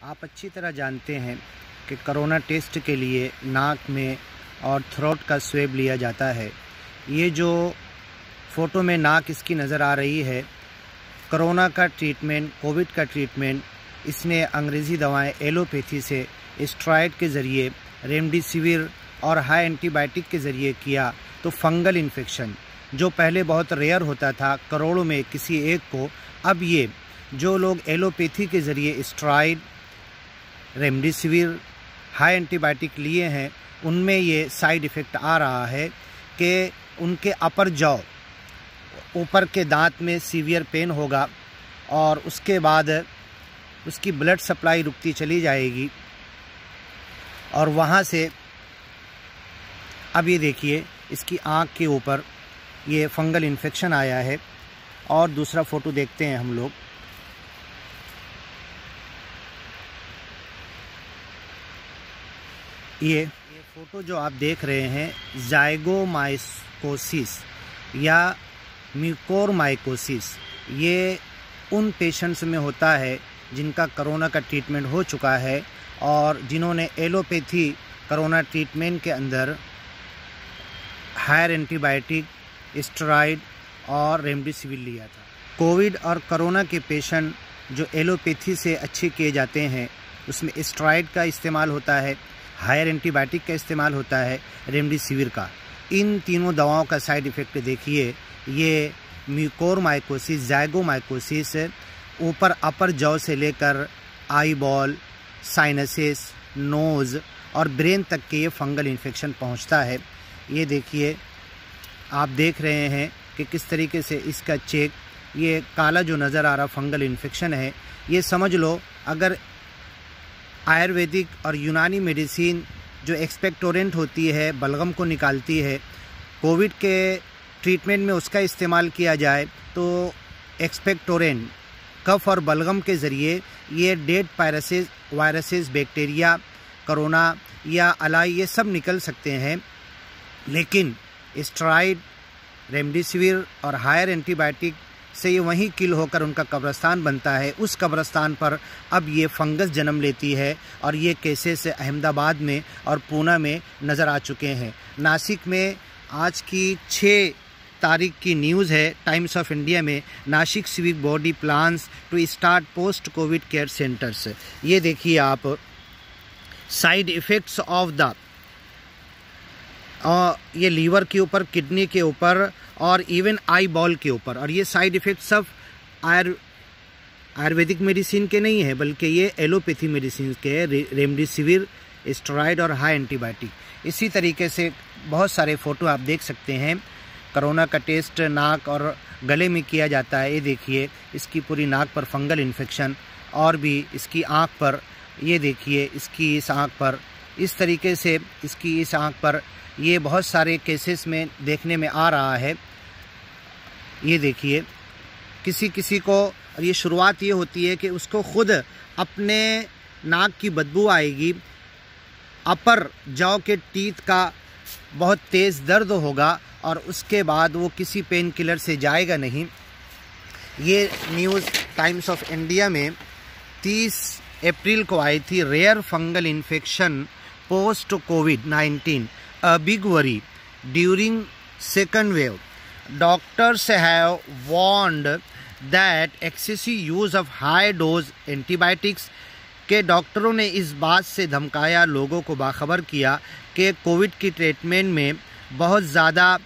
आप अच्छी तरह जानते हैं कि कोरोना टेस्ट के लिए नाक में और थ्रोट का स्वेब लिया जाता है। ये जो फ़ोटो में नाक इसकी नज़र आ रही है, कोरोना का ट्रीटमेंट, कोविड का ट्रीटमेंट इसने अंग्रेज़ी दवाएं एलोपैथी से स्टेरॉइड के ज़रिए, रेमडेसिविर और हाई एंटीबायोटिक के ज़रिए किया तो फंगल इन्फेक्शन जो पहले बहुत रेयर होता था, करोड़ों में किसी एक को, अब ये जो लोग एलोपैथी के ज़रिए स्टेरॉइड, रेमडेसिविर, हाई एंटीबायोटिक लिए हैं, उनमें ये साइड इफ़ेक्ट आ रहा है कि उनके अपर जॉ, ऊपर के दांत में सीवियर पेन होगा और उसके बाद उसकी ब्लड सप्लाई रुकती चली जाएगी और वहाँ से अब ये देखिए इसकी आँख के ऊपर ये फंगल इन्फेक्शन आया है। और दूसरा फ़ोटो देखते हैं हम लोग। ये फ़ोटो जो आप देख रहे हैं, ज़ाइगोमाइकोसिस या म्यूकोरमाइकोसिस, ये उन पेशेंट्स में होता है जिनका कोरोना का ट्रीटमेंट हो चुका है और जिन्होंने एलोपैथी कोरोना ट्रीटमेंट के अंदर हायर एंटीबायोटिक, स्टेरॉइड और रेमडेसिविर लिया था। कोविड और कोरोना के पेशेंट जो एलोपैथी से अच्छे किए जाते हैं उसमें स्टेरॉइड का इस्तेमाल होता है, हायर एंटीबायोटिक का इस्तेमाल होता है, रेमडेसिविर का। इन तीनों दवाओं का साइड इफ़ेक्ट देखिए। ये म्यूकोरमाइकोसिस, ज़ाइगोमाइकोसिस ऊपर अपर जॉ से लेकर आई बॉल, साइनसेस, नोज़ और ब्रेन तक के ये फंगल इन्फेक्शन पहुंचता है। ये देखिए, आप देख रहे हैं कि किस तरीके से इसका चेक, ये काला जो नज़र आ रहा फंगल इन्फेक्शन है, ये समझ लो अगर आयुर्वेदिक और यूनानी मेडिसिन जो एक्सपेक्टोरेंट होती है, बलगम को निकालती है, कोविड के ट्रीटमेंट में उसका इस्तेमाल किया जाए तो एक्सपेक्टोरेंट कफ और बलगम के ज़रिए ये डेड वायरसेस, बैक्टीरिया, कोरोना या अलाई, ये सब निकल सकते हैं। लेकिन स्टेरॉइड, रेमडेसिविर और हायर एंटीबायोटिक से ये वहीं किल होकर उनका कब्रिस्तान बनता है। उस कब्रिस्तान पर अब ये फंगस जन्म लेती है और ये केसेस अहमदाबाद में और पूना में नज़र आ चुके हैं। नासिक में आज की 6 तारीख की न्यूज़ है, टाइम्स ऑफ इंडिया में, Nashik civic body plans to start post covid care centres. ये देखिए आप, साइड इफ़ेक्ट्स ऑफ द, ये लीवर के ऊपर, किडनी के ऊपर और इवन आई बॉल के ऊपर। और ये साइड इफ़ेक्ट सब आयुर्वेदिक मेडिसिन के नहीं है, बल्कि ये एलोपैथी मेडिसिन के, रेमडेसिविर, स्टेरॉइड और हाई एंटीबायोटिक। इसी तरीके से बहुत सारे फ़ोटो आप देख सकते हैं। कोरोना का टेस्ट नाक और गले में किया जाता है। ये देखिए इसकी पूरी नाक पर फंगल इन्फेक्शन, और भी इसकी आँख पर, ये देखिए इसकी इस आँख पर, इस तरीके से इसकी इस आँख पर, ये बहुत सारे केसेस में देखने में आ रहा है। ये देखिए किसी किसी को, और ये शुरुआत ये होती है कि उसको खुद अपने नाक की बदबू आएगी, अपर जॉ के टीथ का बहुत तेज़ दर्द होगा और उसके बाद वो किसी पेन किलर से जाएगा नहीं। ये न्यूज़ टाइम्स ऑफ इंडिया में 30 अप्रैल को आई थी। रेयर फंगल इन्फेक्शन पोस्ट कोविड-19 a big worry during second wave. Doctors have warned that excessive use of high dose antibiotics, के डॉक्टरों ने इस बात से धमकाया, लोगों को बाखबर किया कि कोविड की ट्रीटमेंट में बहुत ज़्यादा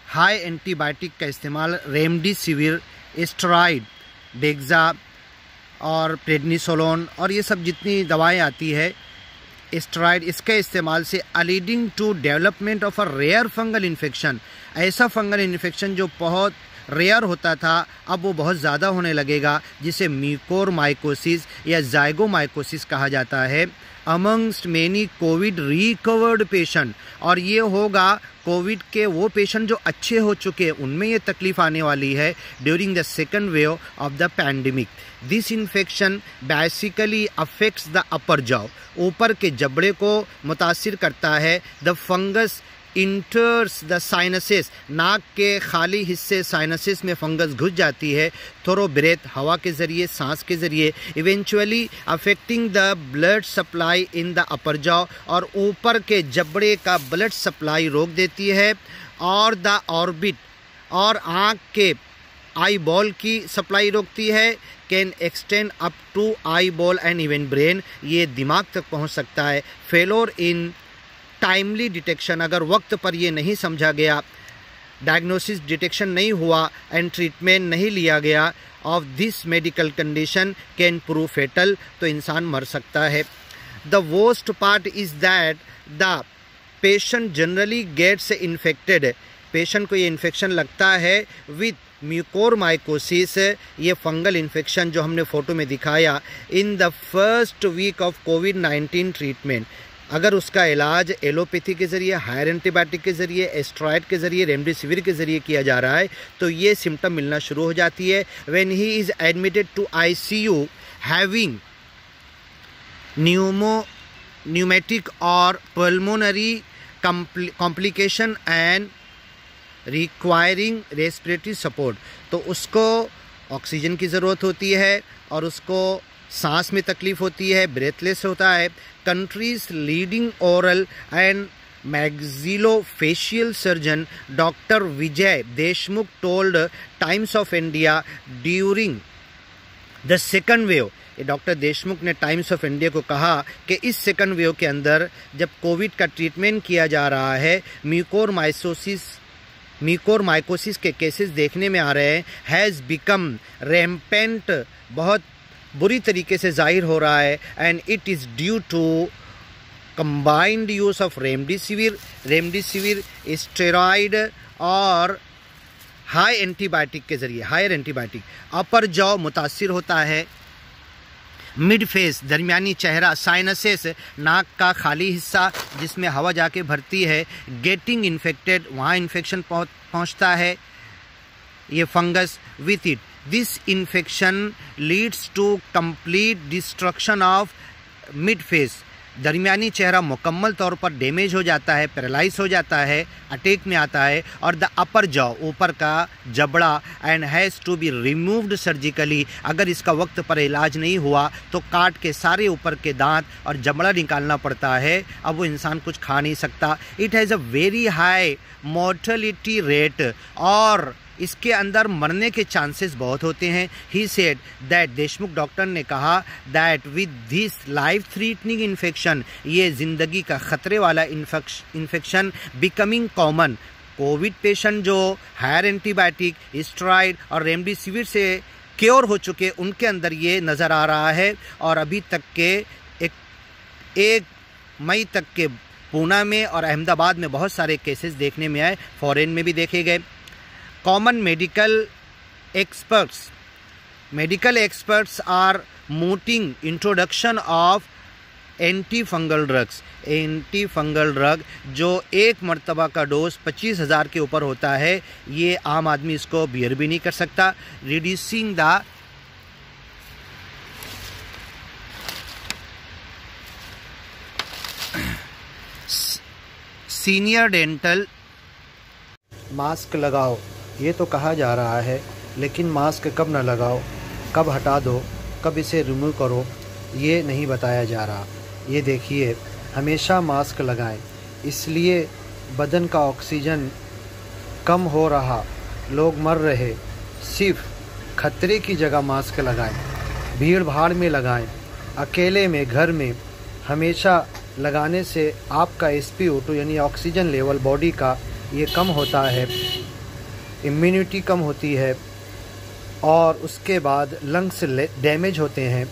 हाई एंटीबायोटिक का इस्तेमाल, रेमडेसिविर, स्टेरॉइड, डेक्सा और प्रेडनिसोलोन और ये सब जितनी दवाएं आती है, स्टेरॉइड, इसके इस्तेमाल से leading to development of a rare fungal infection. ऐसा फंगल इन्फेक्शन जो बहुत रेयर होता था, अब वो बहुत ज़्यादा होने लगेगा, जिसे म्यूकोरमाइकोसिस या ज़ाइगोमाइकोसिस कहा जाता है, amongst many Covid recovered patient. और ये होगा कोविड के वो पेशेंट जो अच्छे हो चुके हैं, उनमें ये तकलीफ आने वाली है during the second wave of the pandemic. This infection basically affects the upper jaw, ऊपर के जबड़े को मुतासिर करता है। द फंगस इंटर्स द साइनसेस, नाक के खाली हिस्से साइनसेस में फंगस घुस जाती है थ्रू ब्रेथ, हवा के ज़रिए, सांस के ज़रिए, eventually affecting the blood supply in the upper jaw, और ऊपर के जबड़े का ब्लड सप्लाई रोक देती है, और द ऑर्बिट, और आँख के आई बॉल की सप्लाई रोकती है, can extend up to eyeball and even brain, ये दिमाग तक पहुंच सकता है। फेलोर इन टाइमली डिटेक्शन, अगर वक्त पर ये नहीं समझा गया, डायग्नोसिस डिटेक्शन नहीं हुआ एंड ट्रीटमेंट नहीं लिया गया of this medical condition can prove fatal, तो इंसान मर सकता है। The worst part is that the patient generally gets infected, patient को ये इन्फेक्शन लगता है विथ म्यूकोरमाइकोसिस, ये फंगल इन्फेक्शन जो हमने फ़ोटो में दिखाया, in the first week of कोविड-19 ट्रीटमेंट। अगर उसका इलाज एलोपैथी के ज़रिए, हायर एंटीबायोटिक के ज़रिए, एस्टेरॉयड के ज़रिए, रेमडेसिविर के ज़रिए किया जा रहा है, तो ये सिम्टम मिलना शुरू हो जाती है। When he is admitted to ICU having pneumatic और pulmonary complication and requiring respiratory support, तो उसको ऑक्सीजन की ज़रूरत होती है और उसको सांस में तकलीफ़ होती है, ब्रेथलेस होता है। Countries leading oral and maxillofacial surgeon doctor Vijay Deshmukh told times of India during the second wave, ये डॉक्टर देशमुख ने टाइम्स ऑफ इंडिया को कहा कि इस सेकंड वेव के अंदर जब कोविड का ट्रीटमेंट किया जा रहा है, म्यूकोरमाइकोसिस के केसेस देखने में आ रहे हैं, हैज़ बिकम रैम्पेंट, बहुत बुरी तरीके से जाहिर हो रहा है, and it is due to combined use of remdesivir, steroid और हाई एंटीबायोटिक के ज़रिए, हायर एंटीबायोटिक। अपर जॉ मुतासिर होता है, मिड फेस दरमियानी चेहरा, साइनसेस नाक का खाली हिस्सा जिसमें हवा जाके भरती है, गेटिंग इन्फेक्टेड, वहाँ इन्फेक्शन पहुँचता है ये fungus with it. This infection leads to complete destruction of mid face, दरमियानी चेहरा मुकम्मल तौर पर डैमेज हो जाता है, पैरालाइज हो जाता है, अटैक में आता है, और द अपर जॉ, ऊपर का जबड़ा, and has to be removed surgically, अगर इसका वक्त पर इलाज नहीं हुआ तो काट के सारे ऊपर के दांत और जबड़ा निकालना पड़ता है, अब वो इंसान कुछ खा नहीं सकता। It has a very high mortality rate, और इसके अंदर मरने के चांसेस बहुत होते हैं। He said that, Deshmukh doctor ने कहा that with this life threatening infection, ये ज़िंदगी का ख़तरे वाला infection becoming common, Covid patient जो हायर एंटीबायोटिक, स्टेरॉयड और रेमडेसिविर से क्योर हो चुके, उनके अंदर ये नज़र आ रहा है। और अभी तक के 1 मई तक के पूना में और अहमदाबाद में बहुत सारे केसेस देखने में आए, फॉरेन में भी देखे गए। Common medical experts are mooting introduction of anti-fungal drugs, anti-fungal drug जो एक मरतबा का डोज 25,000 के ऊपर होता है, ये आम आदमी इसको बियर भी नहीं कर सकता। Reducing the senior dental, mask लगाओ, ये तो कहा जा रहा है, लेकिन मास्क कब ना लगाओ, कब हटा दो, कब इसे रिमूव करो, ये नहीं बताया जा रहा। ये देखिए, हमेशा मास्क लगाएं, इसलिए बदन का ऑक्सीजन कम हो रहा, लोग मर रहे। सिर्फ खतरे की जगह मास्क लगाएं, भीड़ भाड़ में लगाएं, अकेले में, घर में। हमेशा लगाने से आपका SpO2 यानी ऑक्सीजन लेवल बॉडी का ये कम होता है, इम्यूनिटी कम होती है, और उसके बाद लंग्स डैमेज होते हैं,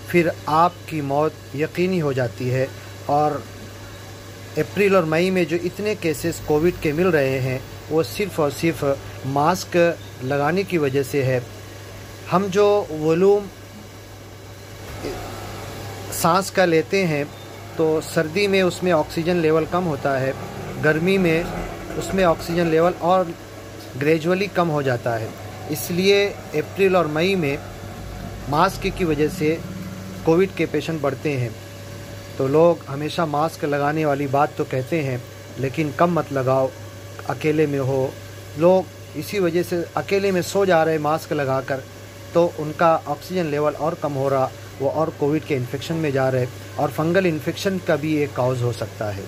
फिर आपकी मौत यकीनी हो जाती है। और अप्रैल और मई में जो इतने केसेस कोविड के मिल रहे हैं, वो सिर्फ़ और सिर्फ मास्क लगाने की वजह से है। हम जो वॉल्यूम सांस का लेते हैं, तो सर्दी में उसमें ऑक्सीजन लेवल कम होता है, गर्मी में उसमें ऑक्सीजन लेवल और ग्रेजुअली कम हो जाता है। इसलिए अप्रैल और मई में मास्क की वजह से कोविड के पेशेंट बढ़ते हैं। तो लोग हमेशा मास्क लगाने वाली बात तो कहते हैं, लेकिन कम मत लगाओ, अकेले में हो। लोग इसी वजह से अकेले में सो जा रहे मास्क लगाकर, तो उनका ऑक्सीजन लेवल और कम हो रहा, वो और कोविड के इन्फेक्शन में जा रहे, और फंगल इन्फेक्शन का भी एक कॉज हो सकता है।